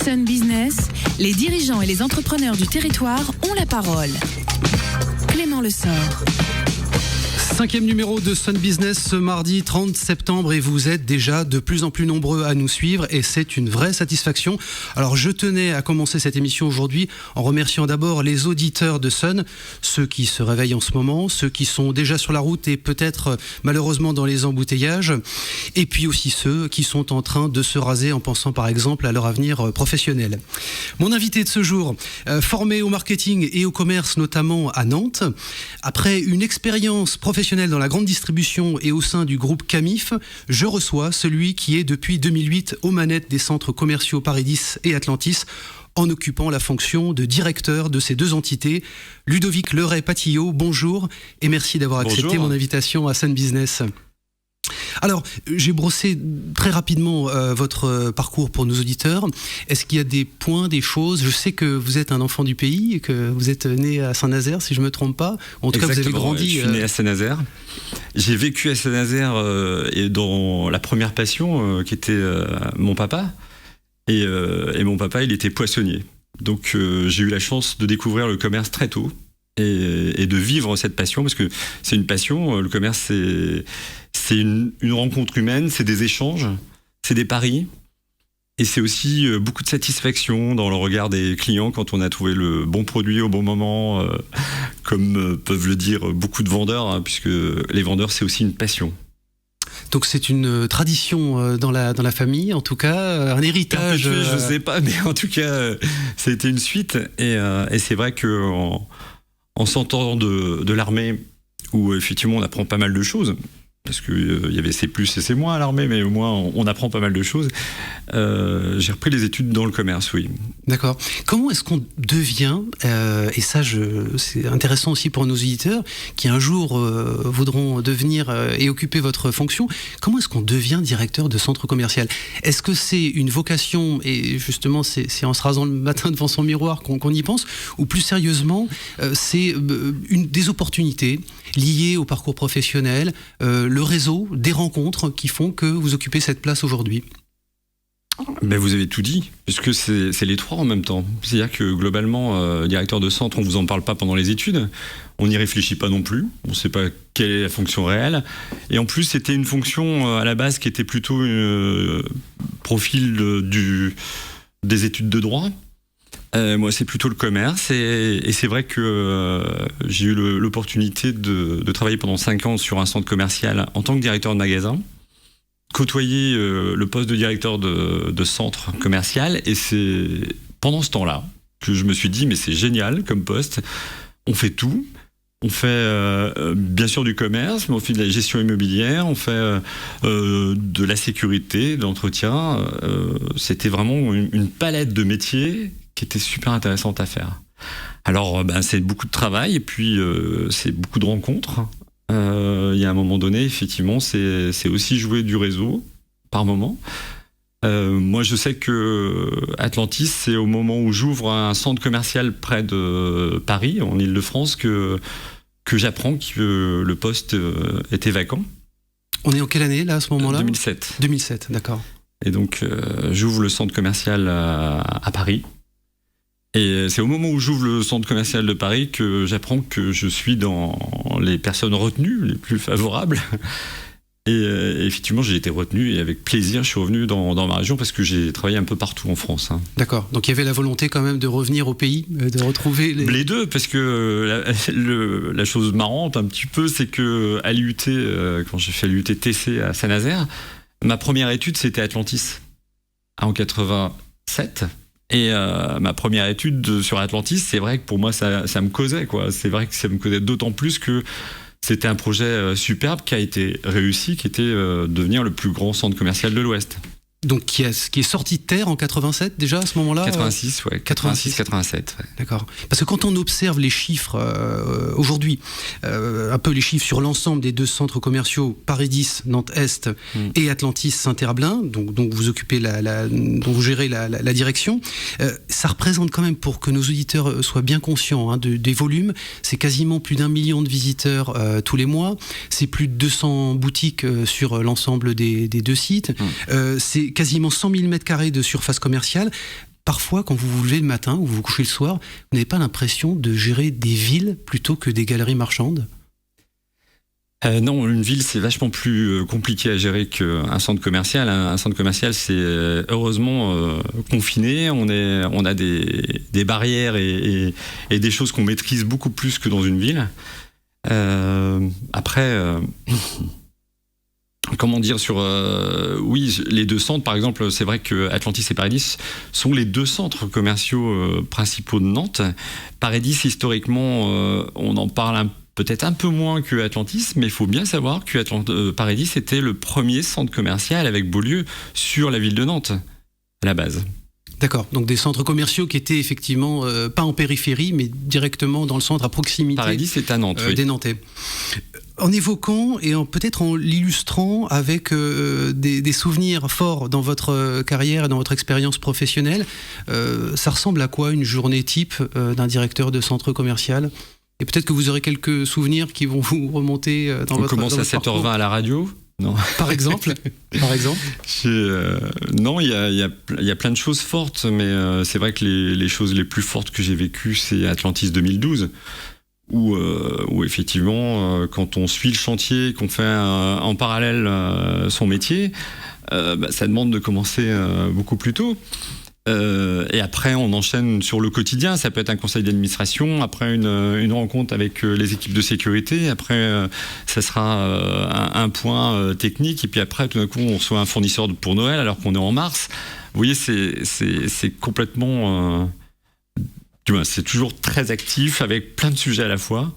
Sun Business, les dirigeants et les entrepreneurs du territoire ont la parole. Clément Lessort. 5e numéro de Sun Business ce mardi 30 septembre et vous êtes déjà de plus en plus nombreux à nous suivre et c'est une vraie satisfaction. Alors je tenais à commencer cette émission aujourd'hui en remerciant d'abord les auditeurs de Sun, ceux qui se réveillent en ce moment, ceux qui sont déjà sur la route et peut-être malheureusement dans les embouteillages, et puis aussi ceux qui sont en train de se raser en pensant par exemple à leur avenir professionnel. Mon invité de ce jour, formé au marketing et au commerce notamment à Nantes, après une expérience professionnelle dans la grande distribution et au sein du groupe Camif, je reçois celui qui est depuis 2008 aux manettes des centres commerciaux Paris X et Atlantis, en occupant la fonction de directeur de ces deux entités. Ludovic Leray-Patillot, bonjour et merci d'avoir accepté mon invitation à Sun Business. Alors, j'ai brossé très rapidement votre parcours pour nos auditeurs. Est-ce qu'il y a des points, des choses? Je sais que vous êtes un enfant du pays et que vous êtes né à Saint-Nazaire, si je ne me trompe pas. En tout cas, vous avez grandi... Je suis né à Saint-Nazaire. J'ai vécu à Saint-Nazaire et dans la première passion qui était mon papa. Et mon papa, il était poissonnier. Donc, j'ai eu la chance de découvrir le commerce très tôt. Et de vivre cette passion, parce que c'est une passion, le commerce c'est une rencontre humaine, c'est des échanges, c'est des paris, et c'est aussi beaucoup de satisfaction dans le regard des clients quand on a trouvé le bon produit au bon moment, comme peuvent le dire beaucoup de vendeurs, hein, puisque les vendeurs c'est aussi une passion. Donc c'est une tradition dans la famille, en tout cas, un héritage. Je ne sais pas, mais en tout cas, ça a été une suite, et c'est vrai que en sortant de l'armée, où effectivement on apprend pas mal de choses, parce qu'il y avait ses plus et ses moins à l'armée, mais au moins on apprend pas mal de choses, j'ai repris les études dans le commerce, oui. D'accord. Comment est-ce qu'on devient, et ça c'est intéressant aussi pour nos auditeurs, qui un jour voudront devenir et occuper votre fonction, comment est-ce qu'on devient directeur de centre commercial? Est-ce que c'est une vocation, et justement c'est en se rasant le matin devant son miroir qu'on y pense, ou plus sérieusement, c'est des opportunités liées au parcours professionnel, le réseau, des rencontres qui font que vous occupez cette place aujourd'hui? Ben vous avez tout dit, puisque c'est les trois en même temps. C'est-à-dire que globalement, directeur de centre, on ne vous en parle pas pendant les études, on n'y réfléchit pas non plus, on ne sait pas quelle est la fonction réelle, et en plus c'était une fonction à la base qui était plutôt profil des études de droit. Moi c'est plutôt le commerce, et c'est vrai que j'ai eu l'opportunité de travailler pendant 5 ans sur un centre commercial en tant que directeur de magasin, côtoyer le poste de directeur de centre commercial, et c'est pendant ce temps-là que je me suis dit mais c'est génial comme poste, on fait tout, on fait bien sûr du commerce, mais on fait de la gestion immobilière, on fait de la sécurité, de l'entretien, c'était vraiment une palette de métiers qui était super intéressante à faire. Alors c'est beaucoup de travail et puis c'est beaucoup de rencontres. Il y a un moment donné, effectivement, c'est aussi jouer du réseau par moment. Moi, je sais que Atlantis, c'est au moment où j'ouvre un centre commercial près de Paris, en Île-de-France, que j'apprends que le poste était vacant. On est en quelle année, là, à ce moment-là? 2007. 2007, d'accord. Et donc, j'ouvre le centre commercial à Paris. Et c'est au moment où j'ouvre le centre commercial de Paris que j'apprends que je suis dans les personnes retenues, les plus favorables. Et effectivement, j'ai été retenu et avec plaisir, je suis revenu dans ma région parce que j'ai travaillé un peu partout en France. Hein. D'accord. Donc il y avait la volonté quand même de revenir au pays, de retrouver les deux, parce que la chose marrante un petit peu, c'est que à l'IUT, quand j'ai fait l'IUT-TC à Saint-Nazaire, ma première étude c'était Atlantis en 87. Et ma première étude sur Atlantis, c'est vrai que pour moi ça me causait, quoi. C'est vrai que ça me causait d'autant plus que c'était un projet superbe qui a été réussi, qui était devenir le plus grand centre commercial de l'Ouest. Donc qui est sorti de terre en 87 déjà à ce moment-là? 86, ouais. 86-87. Ouais. D'accord. Parce que quand on observe les chiffres aujourd'hui, un peu les chiffres sur l'ensemble des deux centres commerciaux Paris X, Nantes Est et Atlantis Saint-Herblain, donc vous occupez dont vous gérez la direction, ça représente quand même, pour que nos auditeurs soient bien conscients des volumes, c'est quasiment plus d'1 million de visiteurs tous les mois, c'est plus de 200 boutiques sur l'ensemble des deux sites, c'est quasiment 100 000 m² de surface commerciale. parfois, quand vous vous levez le matin ou vous vous couchez le soir, vous n'avez pas l'impression de gérer des villes plutôt que des galeries marchandes ? Non, une ville, c'est vachement plus compliqué à gérer qu'un centre commercial. Un centre commercial, c'est heureusement confiné. On a des barrières et des choses qu'on maîtrise beaucoup plus que dans une ville. Après, comment dire sur... oui, les deux centres, par exemple, c'est vrai que Atlantis et Paradis sont les deux centres commerciaux principaux de Nantes. Paradis, historiquement, on en parle peut-être un peu moins que Atlantis, mais il faut bien savoir que Paradis était le premier centre commercial avec Beaulieu sur la ville de Nantes, à la base. D'accord, donc des centres commerciaux qui étaient effectivement pas en périphérie, mais directement dans le centre, à proximité. Paradis, c'est à Nantes, oui. Des Nantais. En évoquant et peut-être en l'illustrant avec des souvenirs forts dans votre carrière et dans votre expérience professionnelle, ça ressemble à quoi une journée type d'un directeur de centre commercial ? Et peut-être que vous aurez quelques souvenirs qui vont vous remonter dans votre parcours. On commence à 7h20 à la radio ? Non. Par exemple. Non, il y a plein de choses fortes, mais c'est vrai que les choses les plus fortes que j'ai vécues, c'est Atlantis 2012, où effectivement, quand on suit le chantier, qu'on fait en parallèle son métier, ça demande de commencer beaucoup plus tôt. Et après, on enchaîne sur le quotidien. Ça peut être un conseil d'administration, après une rencontre avec les équipes de sécurité, après ça sera un point technique, et puis après, tout d'un coup, on reçoit un fournisseur pour Noël alors qu'on est en mars. Vous voyez, c'est complètement... c'est toujours très actif, avec plein de sujets à la fois.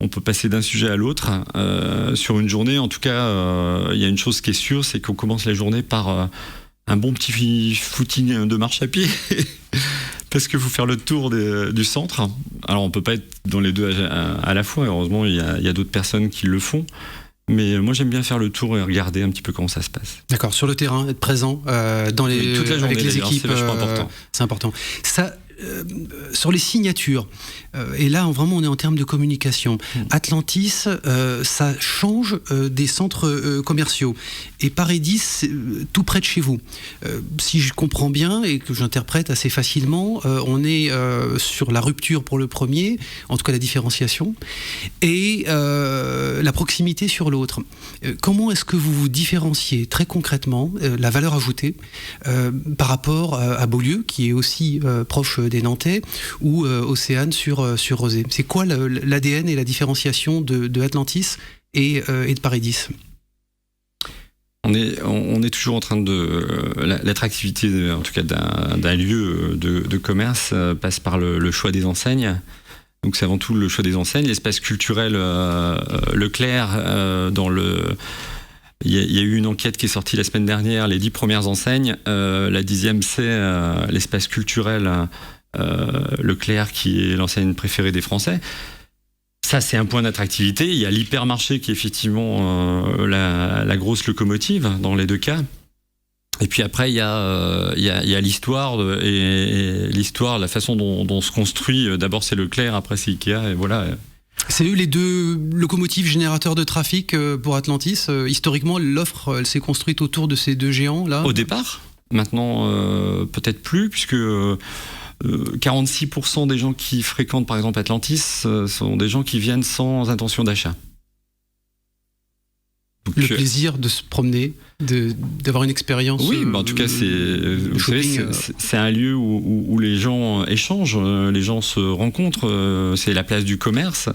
On peut passer d'un sujet à l'autre sur une journée. En tout cas, il y a une chose qui est sûre, c'est qu'on commence la journée par... un bon petit footing de marche à pied parce qu'il faut faire le tour du centre. Alors on peut pas être dans les deux à la fois, heureusement il y a d'autres personnes qui le font, mais moi j'aime bien faire le tour et regarder un petit peu comment ça se passe. D'accord, sur le terrain, être présent toute la journée, avec les équipes, c'est vachement important. C'est important. Ça, sur les signatures, et là vraiment on est en termes de communication. Atlantis, ça change des centres commerciaux, et Paradis, tout près de chez vous. Si je comprends bien et que j'interprète assez facilement, on est sur la rupture pour le premier, en tout cas la différenciation, et la proximité sur l'autre. Comment est-ce que vous vous différenciez très concrètement, la valeur ajoutée par rapport à Beaulieu, qui est aussi proche des Nantais, ou Océane sur Rosé? C'est quoi l'ADN et la différenciation de Atlantis et de Paradis? On est toujours en train de... L'attractivité, en tout cas, d'un lieu de commerce passe par le choix des enseignes. Donc c'est avant tout le choix des enseignes. L'espace culturel Leclerc, il y a eu une enquête qui est sortie la semaine dernière, les 10 premières enseignes. La 10e, c'est l'espace culturel Leclerc, qui est l'enseigne préférée des Français. Ça, c'est un point d'attractivité. Il y a l'hypermarché qui est effectivement la grosse locomotive dans les deux cas. Et puis après, il y a l'histoire et l'histoire, la façon dont se construit. D'abord, c'est Leclerc, après c'est Ikea, et voilà. C'est eux les deux locomotives générateurs de trafic pour Atlantis. Historiquement, l'offre, elle s'est construite autour de ces deux géants là. Au départ, maintenant peut-être plus, puisque 46% des gens qui fréquentent par exemple Atlantis sont des gens qui viennent sans intention d'achat. Donc, le plaisir de se promener, d'avoir une expérience. Oui, en tout cas, c'est un lieu où les gens échangent, les gens se rencontrent. C'est la place du commerce.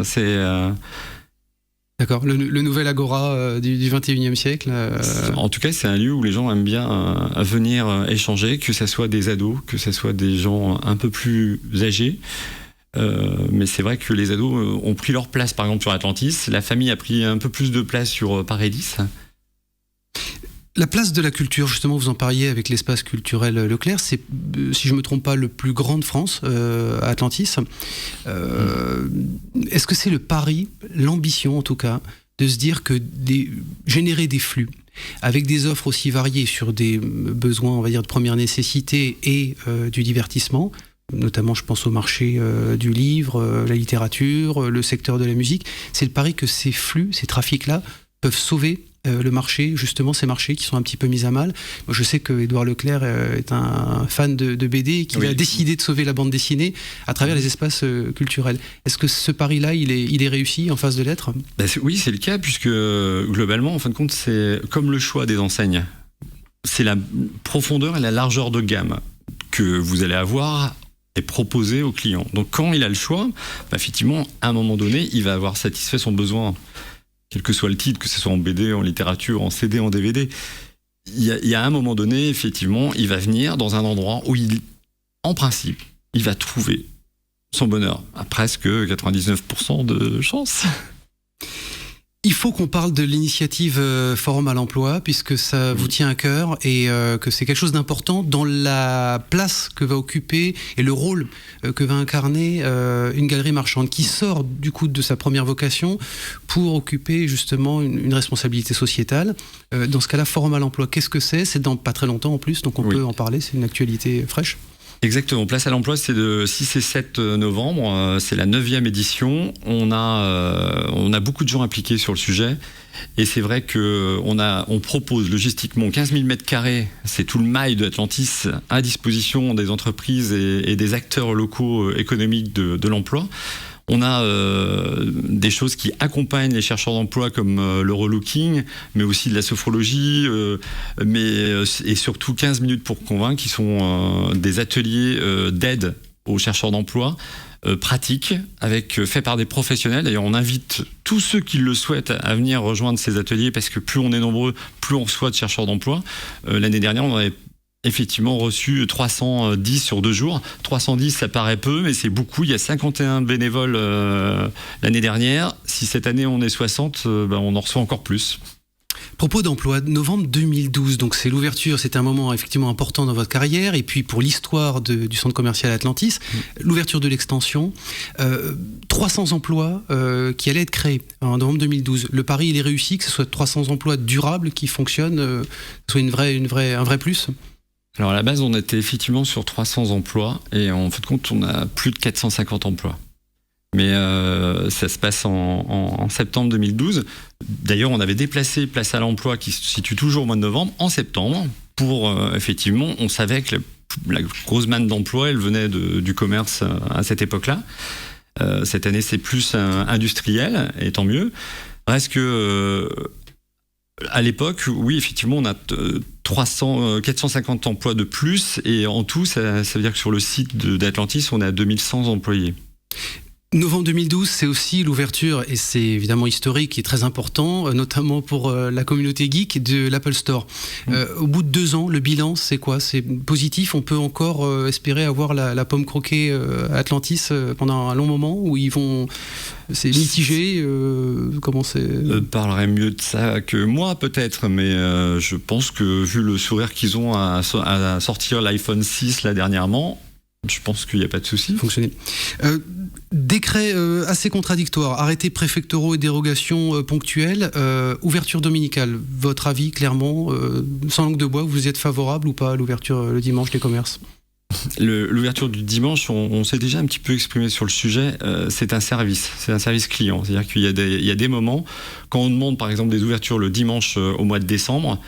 D'accord, le nouvel agora du 21e siècle. En tout cas, c'est un lieu où les gens aiment bien venir échanger, que ce soit des ados, que ce soit des gens un peu plus âgés. Mais c'est vrai que les ados ont pris leur place, par exemple, sur Atlantis. La famille a pris un peu plus de place sur Paradis. La place de la culture, justement, vous en parliez avec l'espace culturel Leclerc, c'est, si je ne me trompe pas, le plus grand de France, à Atlantis. Est-ce que c'est le pari, l'ambition en tout cas, de se dire que générer des flux avec des offres aussi variées sur des besoins, on va dire, de première nécessité et du divertissement, notamment je pense au marché du livre, la littérature, le secteur de la musique, c'est le pari que ces flux, ces trafics-là, peuvent sauver le marché, justement ces marchés qui sont un petit peu mis à mal. Moi, je sais que Édouard Leclerc est un fan de BD et qu'il a décidé de sauver la bande dessinée à travers les espaces culturels. Est-ce que ce pari-là, il est réussi en phase de lettres ? Oui, c'est le cas, puisque globalement, en fin de compte, c'est comme le choix des enseignes. C'est la profondeur et la largeur de gamme que vous allez avoir et proposer au client. Donc quand il a le choix, effectivement, à un moment donné, il va avoir satisfait son besoin, quel que soit le titre, que ce soit en BD, en littérature, en CD, en DVD. Il y a un moment donné, effectivement, il va venir dans un endroit où en principe, il va trouver son bonheur, à presque 99% de chance. Il faut qu'on parle de l'initiative Forum à l'emploi, puisque ça vous tient à cœur et que c'est quelque chose d'important dans la place que va occuper et le rôle que va incarner une galerie marchande qui sort du coup de sa première vocation pour occuper justement une responsabilité sociétale. Dans ce cas-là, Forum à l'emploi, qu'est-ce que c'est ? C'est dans pas très longtemps en plus, donc on peut en parler, c'est une actualité fraîche. Exactement, Place à l'emploi, c'est de 6 et 7 novembre, c'est la 9e édition. On a beaucoup de gens impliqués sur le sujet et c'est vrai qu'on propose logistiquement 15 000 mètres carrés, c'est tout le mail de Atlantis à disposition des entreprises et des acteurs locaux économiques de l'emploi. On a des choses qui accompagnent les chercheurs d'emploi comme le relooking, mais aussi de la sophrologie, et surtout 15 minutes pour convaincre, qui sont des ateliers d'aide aux chercheurs d'emploi pratiques, faits par des professionnels. D'ailleurs, on invite tous ceux qui le souhaitent à venir rejoindre ces ateliers, parce que plus on est nombreux, plus on reçoit de chercheurs d'emploi. L'année dernière, on avait effectivement reçu 310 sur 2 jours. 310, ça paraît peu, mais c'est beaucoup. Il y a 51 bénévoles l'année dernière. Si cette année on est 60, on en reçoit encore plus. Propos d'emploi, novembre 2012, donc c'est l'ouverture, c'est un moment effectivement important dans votre carrière, et puis pour l'histoire du centre commercial Atlantis, l'ouverture de l'extension, 300 emplois qui allaient être créés en novembre 2012. Le pari, il est réussi, que ce soit 300 emplois durables qui fonctionnent, que ce soit un vrai plus. Alors à la base, on était effectivement sur 300 emplois et en fin de compte, on a plus de 450 emplois. Mais ça se passe en septembre 2012. D'ailleurs, on avait déplacé Place à l'emploi qui se situe toujours au mois de novembre en septembre pour effectivement, on savait que la grosse manne d'emplois, elle venait du commerce à cette époque-là. Cette année, c'est plus industriel et tant mieux. Reste que à l'époque, oui, effectivement, on a 450 emplois de plus et en tout, ça veut dire que sur le site d'Atlantis, on est à 2100 employés. Novembre 2012, c'est aussi l'ouverture, et c'est évidemment historique et très important, notamment pour la communauté geek, de l'Apple Store. Au bout de 2 ans, le bilan, c'est quoi ? C'est positif ? On peut encore espérer avoir la pomme croquée Atlantis pendant un long moment, où c'est mitigé, comment c'est... parlerait mieux de ça que moi, peut-être, mais je pense que vu le sourire qu'ils ont à sortir l'iPhone 6 là dernièrement, je pense qu'il n'y a pas de souci. Fonctionner. Décret assez contradictoire, arrêtés préfectoraux et dérogations ponctuelles, ouverture dominicale. Votre avis, clairement, sans langue de bois, vous êtes favorable ou pas à l'ouverture le dimanche des commerces ? L'ouverture du dimanche, on s'est déjà un petit peu exprimé sur le sujet, c'est un service client. C'est-à-dire qu'il y a des moments, quand on demande par exemple des ouvertures le dimanche au mois de décembre,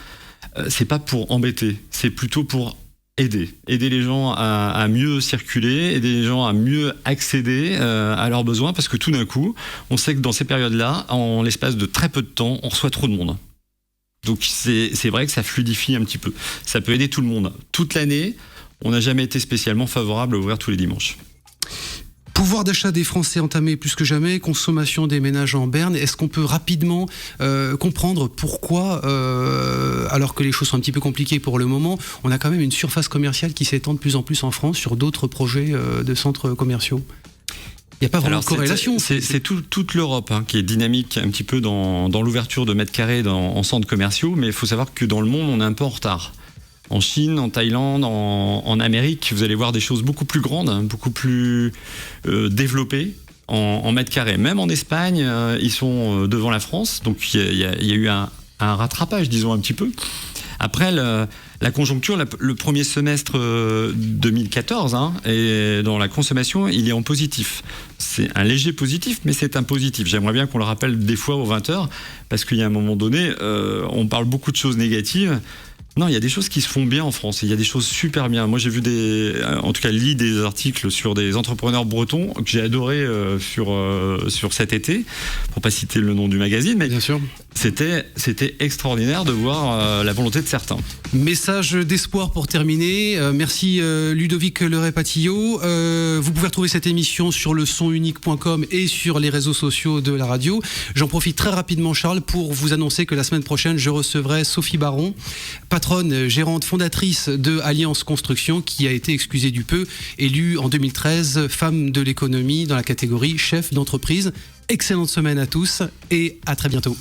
c'est pas pour embêter, c'est plutôt pour aider les gens à mieux circuler, aider les gens à mieux accéder à leurs besoins, parce que tout d'un coup, on sait que dans ces périodes-là, en l'espace de très peu de temps, on reçoit trop de monde. Donc c'est vrai que ça fluidifie un petit peu. Ça peut aider tout le monde. Toute l'année, on n'a jamais été spécialement favorable à ouvrir tous les dimanches. Pouvoir d'achat des Français entamé plus que jamais, consommation des ménages en berne. Est-ce qu'on peut rapidement comprendre pourquoi, alors que les choses sont un petit peu compliquées pour le moment, on a quand même une surface commerciale qui s'étend de plus en plus en France sur d'autres projets de centres commerciaux ? Il n'y a pas vraiment de corrélation. C'est toute l'Europe qui est dynamique un petit peu dans l'ouverture de mètres carrés en centres commerciaux, mais il faut savoir que dans le monde, on est un peu en retard. En Chine, en Thaïlande, en Amérique, vous allez voir des choses beaucoup plus grandes, beaucoup plus développées en mètres carrés. Même en Espagne, ils sont devant la France, donc il y a eu un rattrapage, disons un petit peu. Après, la conjoncture, le premier semestre 2014, et dans la consommation, il est en positif. C'est un léger positif, mais c'est un positif. J'aimerais bien qu'on le rappelle des fois aux 20h, parce qu'il y a un moment donné, on parle beaucoup de choses négatives. Non, il y a des choses qui se font bien en France. Il y a des choses super bien. Moi, j'ai vu en tout cas, des articles sur des entrepreneurs bretons que j'ai adoré sur cet été, pour pas citer le nom du magazine, mais bien sûr. C'était extraordinaire de voir la volonté de certains. Message d'espoir pour terminer. Merci Ludovic Leray-Patillot. Vous pouvez retrouver cette émission sur lesonunique.com et sur les réseaux sociaux de la radio. J'en profite très rapidement, Charles, pour vous annoncer que la semaine prochaine, je recevrai Sophie Baron, patronne, gérante, fondatrice de Alliance Construction, qui a été, excusez du peu, élue en 2013 femme de l'économie dans la catégorie chef d'entreprise. Excellente semaine à tous et à très bientôt.